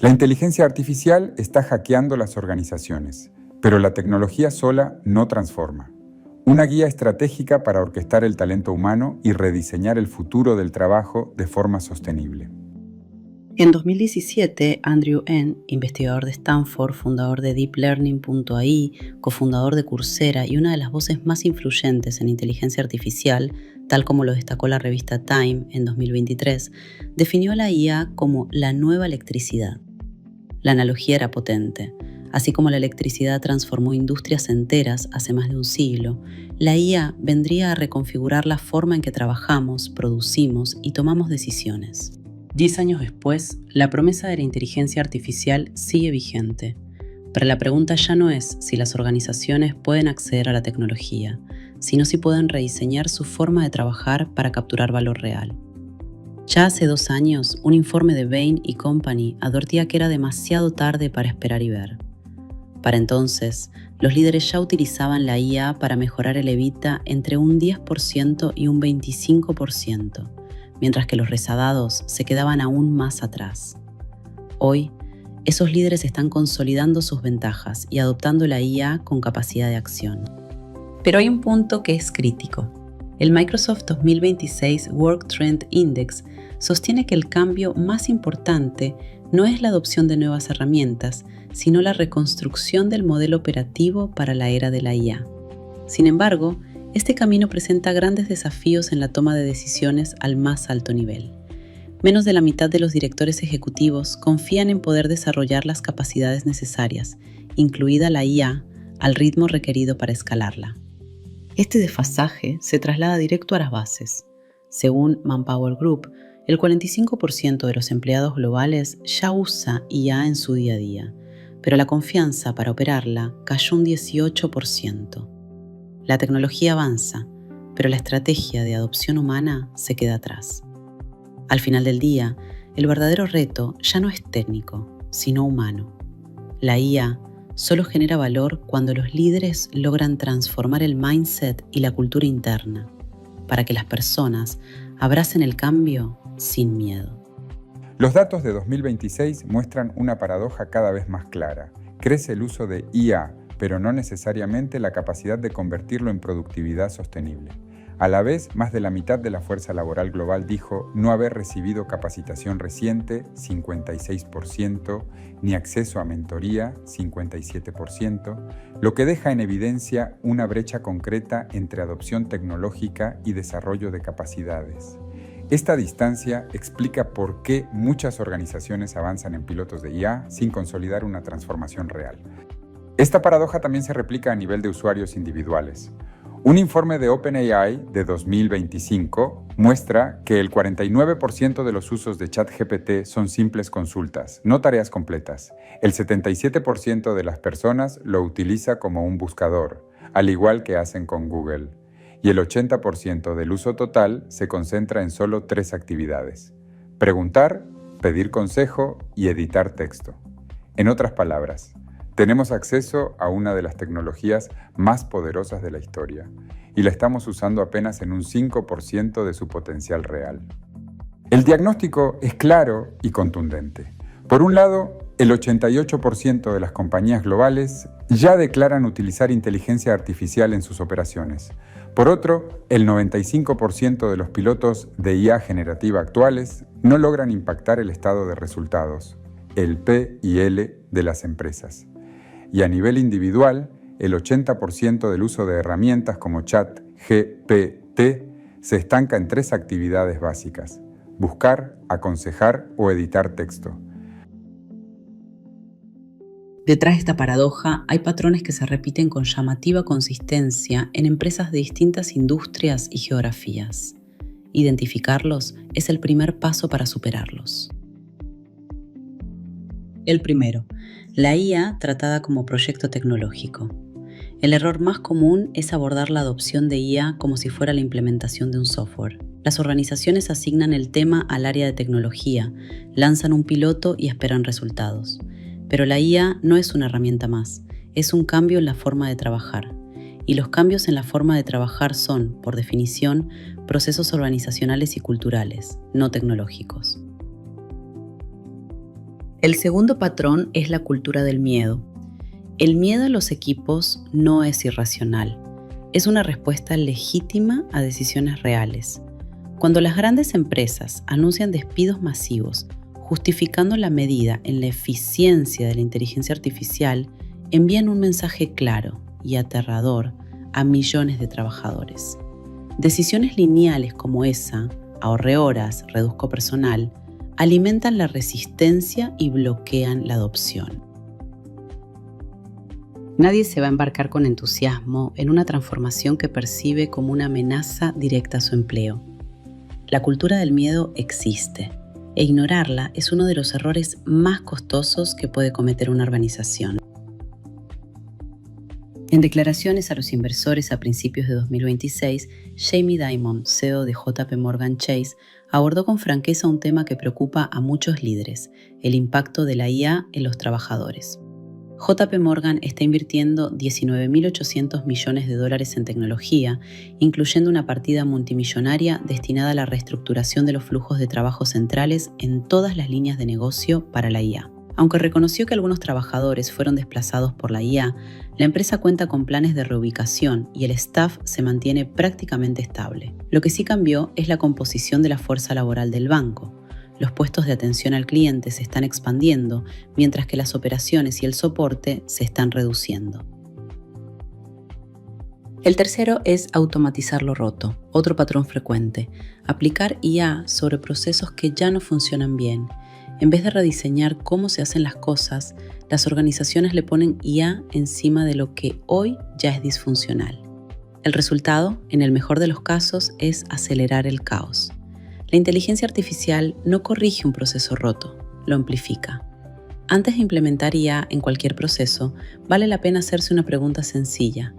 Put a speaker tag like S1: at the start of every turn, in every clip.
S1: La inteligencia artificial está hackeando las organizaciones, pero la tecnología sola no transforma. Una guía estratégica para orquestar el talento humano y rediseñar el futuro del trabajo de forma sostenible.
S2: En 2017, Andrew Ng, investigador de Stanford, fundador de DeepLearning.ai, cofundador de Coursera y una de las voces más influyentes en inteligencia artificial, tal como lo destacó la revista Time en 2023, definió la IA como la nueva electricidad. La analogía era potente. Así como la electricidad transformó industrias enteras hace más de un siglo, la IA vendría a reconfigurar la forma en que trabajamos, producimos y tomamos decisiones. 10 años después, la promesa de la inteligencia artificial sigue vigente, pero la pregunta ya no es si las organizaciones pueden acceder a la tecnología, sino si pueden rediseñar su forma de trabajar para capturar valor real. Ya hace 2 años, un informe de Bain & Company advertía que era demasiado tarde para esperar y ver. Para entonces, los líderes ya utilizaban la IA para mejorar el EBITDA entre un 10% y un 25%, mientras que los rezagados se quedaban aún más atrás. Hoy, esos líderes están consolidando sus ventajas y adoptando la IA con capacidad de acción. Pero hay un punto que es crítico. El Microsoft 2026 Work Trend Index sostiene que el cambio más importante no es la adopción de nuevas herramientas, sino la reconstrucción del modelo operativo para la era de la IA. Sin embargo, este camino presenta grandes desafíos en la toma de decisiones al más alto nivel. Menos de la mitad de los directores ejecutivos confían en poder desarrollar las capacidades necesarias, incluida la IA, al ritmo requerido para escalarla. Este desfasaje se traslada directo a las bases. Según Manpower Group, el 45% de los empleados globales ya usa IA en su día a día, pero la confianza para operarla cayó un 18%. La tecnología avanza, pero la estrategia de adopción humana se queda atrás. Al final del día, el verdadero reto ya no es técnico, sino humano. La IA solo genera valor cuando los líderes logran transformar el mindset y la cultura interna, para que las personas abracen el cambio sin miedo.
S1: Los datos de 2026 muestran una paradoja cada vez más clara. Crece el uso de IA, pero no necesariamente la capacidad de convertirlo en productividad sostenible. A la vez, más de la mitad de la fuerza laboral global dijo no haber recibido capacitación reciente, 56%, ni acceso a mentoría, 57%, lo que deja en evidencia una brecha concreta entre adopción tecnológica y desarrollo de capacidades. Esta distancia explica por qué muchas organizaciones avanzan en pilotos de IA sin consolidar una transformación real. Esta paradoja también se replica a nivel de usuarios individuales. Un informe de OpenAI de 2025 muestra que el 49% de los usos de ChatGPT son simples consultas, no tareas completas. El 77% de las personas lo utiliza como un buscador, al igual que hacen con Google. Y el 80% del uso total se concentra en solo 3 actividades: preguntar, pedir consejo y editar texto. En otras palabras, tenemos acceso a una de las tecnologías más poderosas de la historia y la estamos usando apenas en un 5% de su potencial real. El diagnóstico es claro y contundente. Por un lado, el 88% de las compañías globales ya declaran utilizar inteligencia artificial en sus operaciones. Por otro, el 95% de los pilotos de IA generativa actuales no logran impactar el estado de resultados, el P y L de las empresas. Y a nivel individual, el 80% del uso de herramientas como ChatGPT se estanca en 3 actividades básicas: buscar, aconsejar o editar texto.
S2: Detrás de esta paradoja hay patrones que se repiten con llamativa consistencia en empresas de distintas industrias y geografías. Identificarlos es el primer paso para superarlos. El primero, la IA tratada como proyecto tecnológico. El error más común es abordar la adopción de IA como si fuera la implementación de un software. Las organizaciones asignan el tema al área de tecnología, lanzan un piloto y esperan resultados. Pero la IA no es una herramienta más, es un cambio en la forma de trabajar. Y los cambios en la forma de trabajar son, por definición, procesos organizacionales y culturales, no tecnológicos. El segundo patrón es la cultura del miedo. El miedo a los equipos no es irracional. Es una respuesta legítima a decisiones reales. Cuando las grandes empresas anuncian despidos masivos, justificando la medida en la eficiencia de la inteligencia artificial, envían un mensaje claro y aterrador a millones de trabajadores. Decisiones lineales como esa, ahorré horas, reduzco personal, alimentan la resistencia y bloquean la adopción. Nadie se va a embarcar con entusiasmo en una transformación que percibe como una amenaza directa a su empleo. La cultura del miedo existe, e ignorarla es uno de los errores más costosos que puede cometer una organización. En declaraciones a los inversores a principios de 2026, Jamie Dimon, CEO de JP Morgan Chase, abordó con franqueza un tema que preocupa a muchos líderes: el impacto de la IA en los trabajadores. JP Morgan está invirtiendo $19.800 millones en tecnología, incluyendo una partida multimillonaria destinada a la reestructuración de los flujos de trabajo centrales en todas las líneas de negocio para la IA. Aunque reconoció que algunos trabajadores fueron desplazados por la IA, la empresa cuenta con planes de reubicación y el staff se mantiene prácticamente estable. Lo que sí cambió es la composición de la fuerza laboral del banco. Los puestos de atención al cliente se están expandiendo, mientras que las operaciones y el soporte se están reduciendo. El tercero es automatizar lo roto, otro patrón frecuente: aplicar IA sobre procesos que ya no funcionan bien. En vez de rediseñar cómo se hacen las cosas, las organizaciones le ponen IA encima de lo que hoy ya es disfuncional. El resultado, en el mejor de los casos, es acelerar el caos. La inteligencia artificial no corrige un proceso roto, lo amplifica. Antes de implementar IA en cualquier proceso, vale la pena hacerse una pregunta sencilla: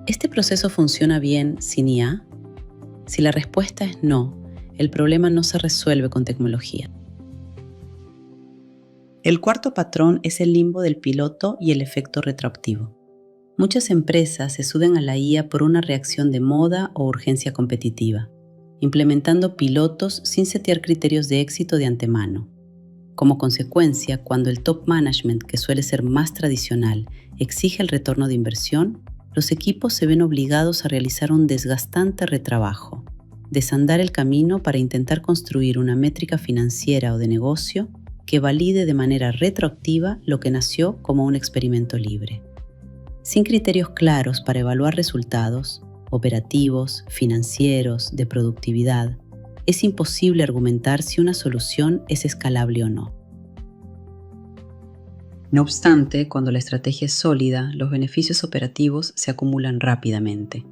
S2: ¿este proceso funciona bien sin IA? Si la respuesta es no, el problema no se resuelve con tecnología. El cuarto patrón es el limbo del piloto y el efecto retroactivo. Muchas empresas se suben a la IA por una reacción de moda o urgencia competitiva, implementando pilotos sin setear criterios de éxito de antemano. Como consecuencia, cuando el top management, que suele ser más tradicional, exige el retorno de inversión, los equipos se ven obligados a realizar un desgastante retrabajo, desandar el camino para intentar construir una métrica financiera o de negocio que valide de manera retroactiva lo que nació como un experimento libre. Sin criterios claros para evaluar resultados operativos, financieros, de productividad, es imposible argumentar si una solución es escalable o no. No obstante, cuando la estrategia es sólida, los beneficios operativos se acumulan rápidamente.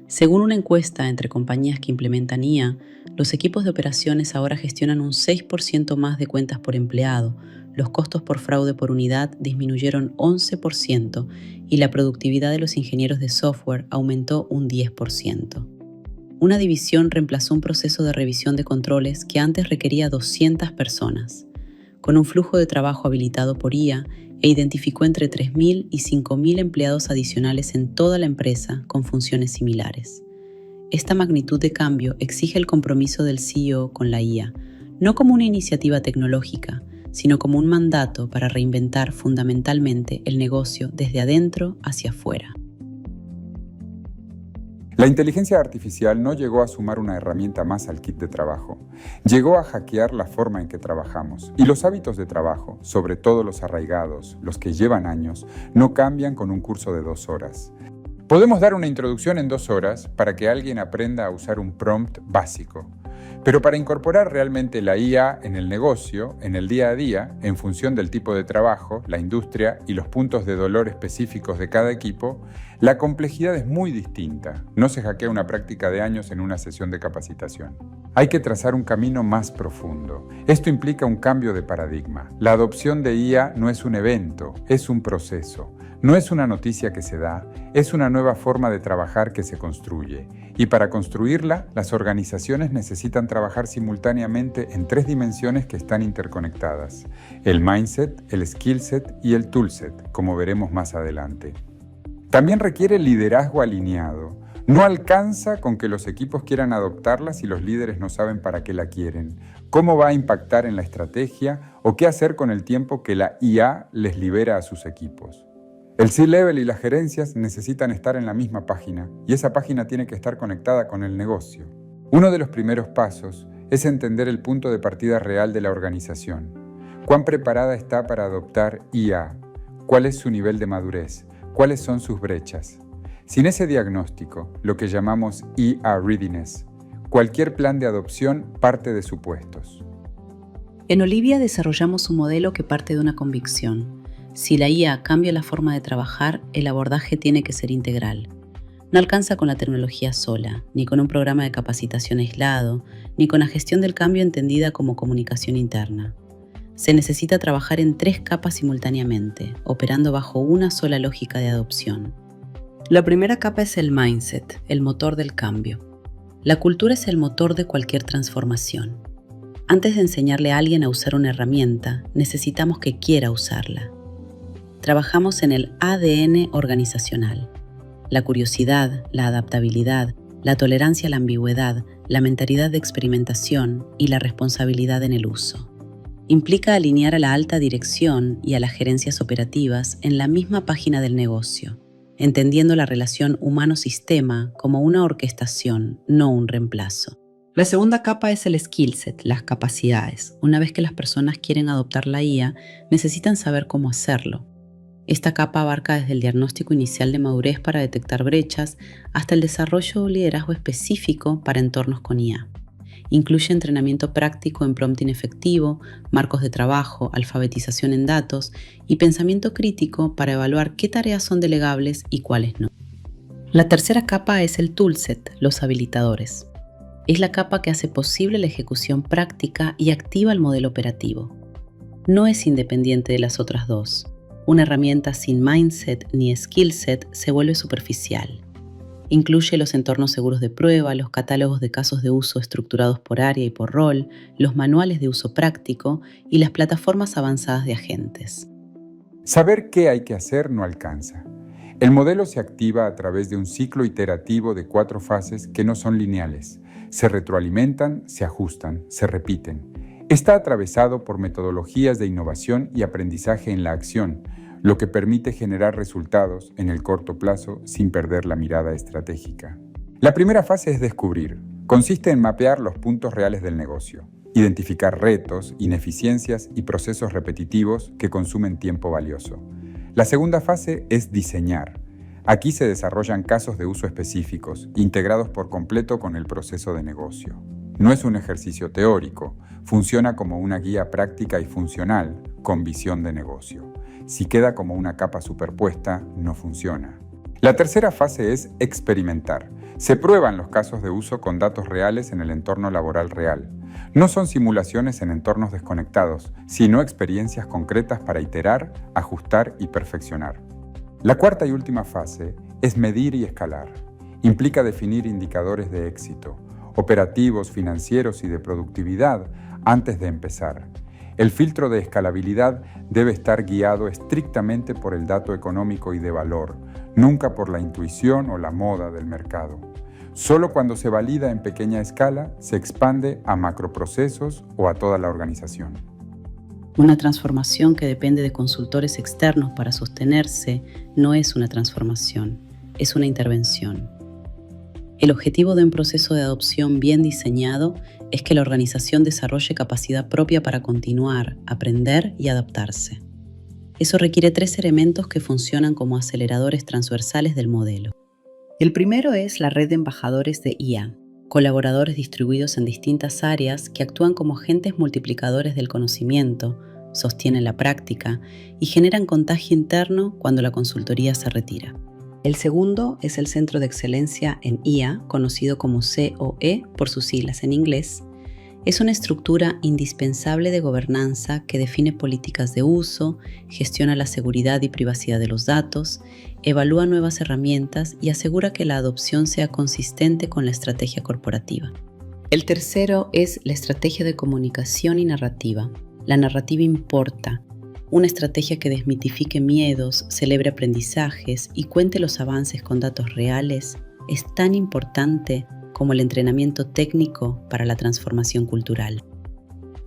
S2: Según una encuesta entre compañías que implementan IA, los equipos de operaciones ahora gestionan un 6% más de cuentas por empleado, los costos por fraude por unidad disminuyeron 11% y la productividad de los ingenieros de software aumentó un 10%. Una división reemplazó un proceso de revisión de controles que antes requería 200 personas, con un flujo de trabajo habilitado por IA, e identificó entre 3.000 y 5.000 empleados adicionales en toda la empresa con funciones similares. Esta magnitud de cambio exige el compromiso del CEO con la IA, no como una iniciativa tecnológica, sino como un mandato para reinventar fundamentalmente el negocio desde adentro hacia afuera.
S1: La inteligencia artificial no llegó a sumar una herramienta más al kit de trabajo. Llegó a hackear la forma en que trabajamos. Y los hábitos de trabajo, sobre todo los arraigados, los que llevan años, no cambian con un curso de 2 horas. Podemos dar una introducción en 2 horas para que alguien aprenda a usar un prompt básico. Pero para incorporar realmente la IA en el negocio, en el día a día, en función del tipo de trabajo, la industria y los puntos de dolor específicos de cada equipo, la complejidad es muy distinta. No se hackea una práctica de años en una sesión de capacitación. Hay que trazar un camino más profundo. Esto implica un cambio de paradigma. La adopción de IA no es un evento, es un proceso. No es una noticia que se da, es una nueva forma de trabajar que se construye. Y para construirla, las organizaciones necesitan trabajar simultáneamente en 3 dimensiones que están interconectadas: el mindset, el skillset y el toolset, como veremos más adelante. También requiere liderazgo alineado. No alcanza con que los equipos quieran adoptarla si los líderes no saben para qué la quieren, cómo va a impactar en la estrategia o qué hacer con el tiempo que la IA les libera a sus equipos. El C-Level y las gerencias necesitan estar en la misma página y esa página tiene que estar conectada con el negocio. Uno de los primeros pasos es entender el punto de partida real de la organización. ¿Cuán preparada está para adoptar IA? ¿Cuál es su nivel de madurez? ¿Cuáles son sus brechas? Sin ese diagnóstico, lo que llamamos IA Readiness, cualquier plan de adopción parte de supuestos.
S2: En Olivia desarrollamos un modelo que parte de una convicción. Si la IA cambia la forma de trabajar, el abordaje tiene que ser integral. No alcanza con la tecnología sola, ni con un programa de capacitación aislado, ni con la gestión del cambio entendida como comunicación interna. Se necesita trabajar en 3 capas simultáneamente, operando bajo una sola lógica de adopción. La primera capa es el mindset, el motor del cambio. La cultura es el motor de cualquier transformación. Antes de enseñarle a alguien a usar una herramienta, necesitamos que quiera usarla. Trabajamos en el ADN organizacional. La curiosidad, la adaptabilidad, la tolerancia a la ambigüedad, la mentalidad de experimentación y la responsabilidad en el uso. Implica alinear a la alta dirección y a las gerencias operativas en la misma página del negocio, entendiendo la relación humano-sistema como una orquestación, no un reemplazo. La segunda capa es el skill set, las capacidades. Una vez que las personas quieren adoptar la IA, necesitan saber cómo hacerlo. Esta capa abarca desde el diagnóstico inicial de madurez para detectar brechas hasta el desarrollo de un liderazgo específico para entornos con IA. Incluye entrenamiento práctico en prompting efectivo, marcos de trabajo, alfabetización en datos y pensamiento crítico para evaluar qué tareas son delegables y cuáles no. La tercera capa es el toolset, los habilitadores. Es la capa que hace posible la ejecución práctica y activa el modelo operativo. No es independiente de las otras dos. Una herramienta sin mindset ni skill set se vuelve superficial. Incluye los entornos seguros de prueba, los catálogos de casos de uso estructurados por área y por rol, los manuales de uso práctico y las plataformas avanzadas de agentes.
S1: Saber qué hay que hacer no alcanza. El modelo se activa a través de un ciclo iterativo de 4 fases que no son lineales. Se retroalimentan, se ajustan, se repiten. Está atravesado por metodologías de innovación y aprendizaje en la acción, lo que permite generar resultados en el corto plazo sin perder la mirada estratégica. La primera fase es descubrir. Consiste en mapear los puntos reales del negocio, identificar retos, ineficiencias y procesos repetitivos que consumen tiempo valioso. La segunda fase es diseñar. Aquí se desarrollan casos de uso específicos, integrados por completo con el proceso de negocio. No es un ejercicio teórico, funciona como una guía práctica y funcional con visión de negocio. Si queda como una capa superpuesta, no funciona. La tercera fase es experimentar. Se prueban los casos de uso con datos reales en el entorno laboral real. No son simulaciones en entornos desconectados, sino experiencias concretas para iterar, ajustar y perfeccionar. La cuarta y última fase es medir y escalar. Implica definir indicadores de éxito, operativos, financieros y de productividad antes de empezar. El filtro de escalabilidad debe estar guiado estrictamente por el dato económico y de valor, nunca por la intuición o la moda del mercado. Solo cuando se valida en pequeña escala, se expande a macroprocesos o a toda la organización.
S2: Una transformación que depende de consultores externos para sostenerse no es una transformación, es una intervención. El objetivo de un proceso de adopción bien diseñado es que la organización desarrolle capacidad propia para continuar, aprender y adaptarse. Eso requiere 3 elementos que funcionan como aceleradores transversales del modelo. El primero es la red de embajadores de IA, colaboradores distribuidos en distintas áreas que actúan como agentes multiplicadores del conocimiento, sostienen la práctica y generan contagio interno cuando la consultoría se retira. El segundo es el Centro de Excelencia en IA, conocido como COE por sus siglas en inglés. Es una estructura indispensable de gobernanza que define políticas de uso, gestiona la seguridad y privacidad de los datos, evalúa nuevas herramientas y asegura que la adopción sea consistente con la estrategia corporativa. El tercero es la estrategia de comunicación y narrativa. La narrativa importa. Una estrategia que desmitifique miedos, celebre aprendizajes y cuente los avances con datos reales es tan importante como el entrenamiento técnico para la transformación cultural.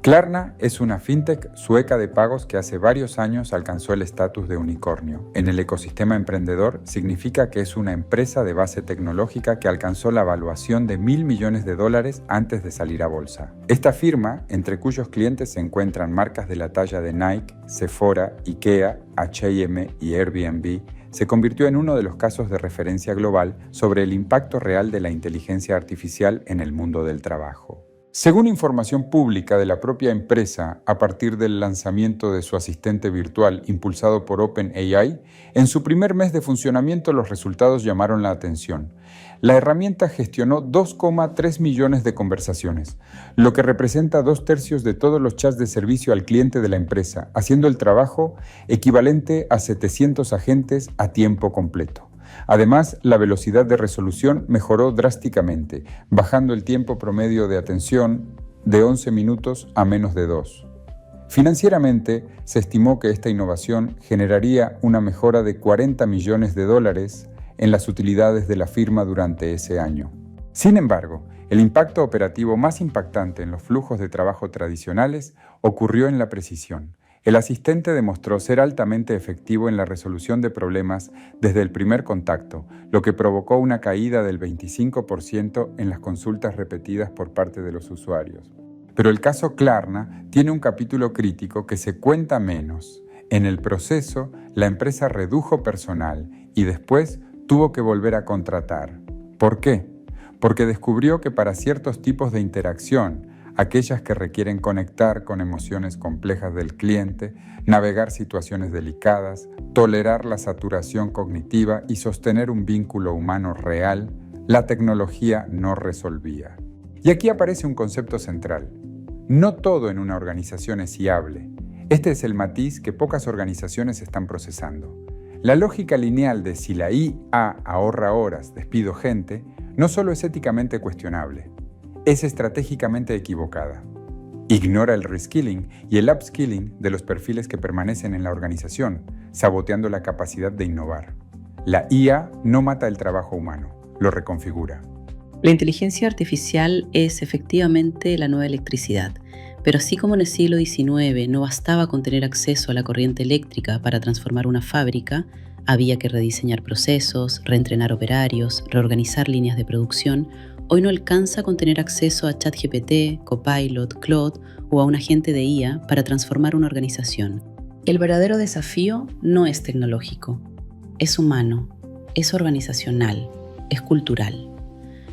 S1: Klarna es una fintech sueca de pagos que hace varios años alcanzó el estatus de unicornio. En el ecosistema emprendedor significa que es una empresa de base tecnológica que alcanzó la valuación de $1.000 millones antes de salir a bolsa. Esta firma, entre cuyos clientes se encuentran marcas de la talla de Nike, Sephora, IKEA, H&M y Airbnb, se convirtió en uno de los casos de referencia global sobre el impacto real de la inteligencia artificial en el mundo del trabajo. Según información pública de la propia empresa, a partir del lanzamiento de su asistente virtual impulsado por OpenAI, en su primer mes de funcionamiento los resultados llamaron la atención. La herramienta gestionó 2,3 millones de conversaciones, lo que representa 2/3 de todos los chats de servicio al cliente de la empresa, haciendo el trabajo equivalente a 700 agentes a tiempo completo. Además, la velocidad de resolución mejoró drásticamente, bajando el tiempo promedio de atención de 11 minutos a menos de 2. Financieramente, se estimó que esta innovación generaría una mejora de $40 millones en las utilidades de la firma durante ese año. Sin embargo, el impacto operativo más impactante en los flujos de trabajo tradicionales ocurrió en la precisión. El asistente demostró ser altamente efectivo en la resolución de problemas desde el primer contacto, lo que provocó una caída del 25% en las consultas repetidas por parte de los usuarios. Pero el caso Klarna tiene un capítulo crítico que se cuenta menos. En el proceso, la empresa redujo personal y después tuvo que volver a contratar. ¿Por qué? Porque descubrió que para ciertos tipos de interacción, aquellas que requieren conectar con emociones complejas del cliente, navegar situaciones delicadas, tolerar la saturación cognitiva y sostener un vínculo humano real, la tecnología no resolvía. Y aquí aparece un concepto central. No todo en una organización es fiable. Este es el matiz que pocas organizaciones están procesando. La lógica lineal de si la IA ahorra horas, despido gente, no solo es éticamente cuestionable, es estratégicamente equivocada. Ignora el reskilling y el upskilling de los perfiles que permanecen en la organización, saboteando la capacidad de innovar. La IA no mata el trabajo humano, lo reconfigura.
S2: La inteligencia artificial es efectivamente la nueva electricidad, pero así como en el siglo XIX no bastaba con tener acceso a la corriente eléctrica para transformar una fábrica, había que rediseñar procesos, reentrenar operarios, reorganizar líneas de producción. Hoy no alcanza con tener acceso a ChatGPT, Copilot, Claude o a un agente de IA para transformar una organización. El verdadero desafío no es tecnológico, es humano, es organizacional, es cultural.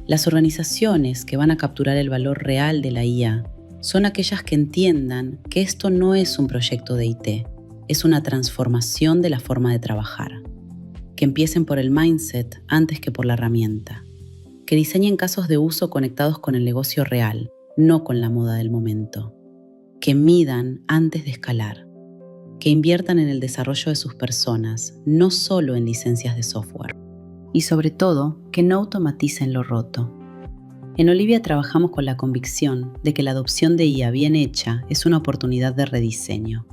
S2: Las organizaciones que van a capturar el valor real de la IA son aquellas que entiendan que esto no es un proyecto de IT, es una transformación de la forma de trabajar. Que empiecen por el mindset antes que por la herramienta. Que diseñen casos de uso conectados con el negocio real, no con la moda del momento. Que midan antes de escalar. Que inviertan en el desarrollo de sus personas, no solo en licencias de software. Y sobre todo, que no automaticen lo roto. En Olivia trabajamos con la convicción de que la adopción de IA bien hecha es una oportunidad de rediseño,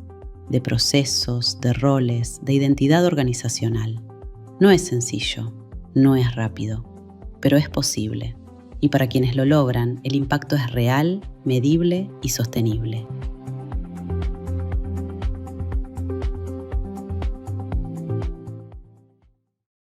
S2: de procesos, de roles, de identidad organizacional. No es sencillo, no es rápido, pero es posible. Y para quienes lo logran, el impacto es real, medible y sostenible.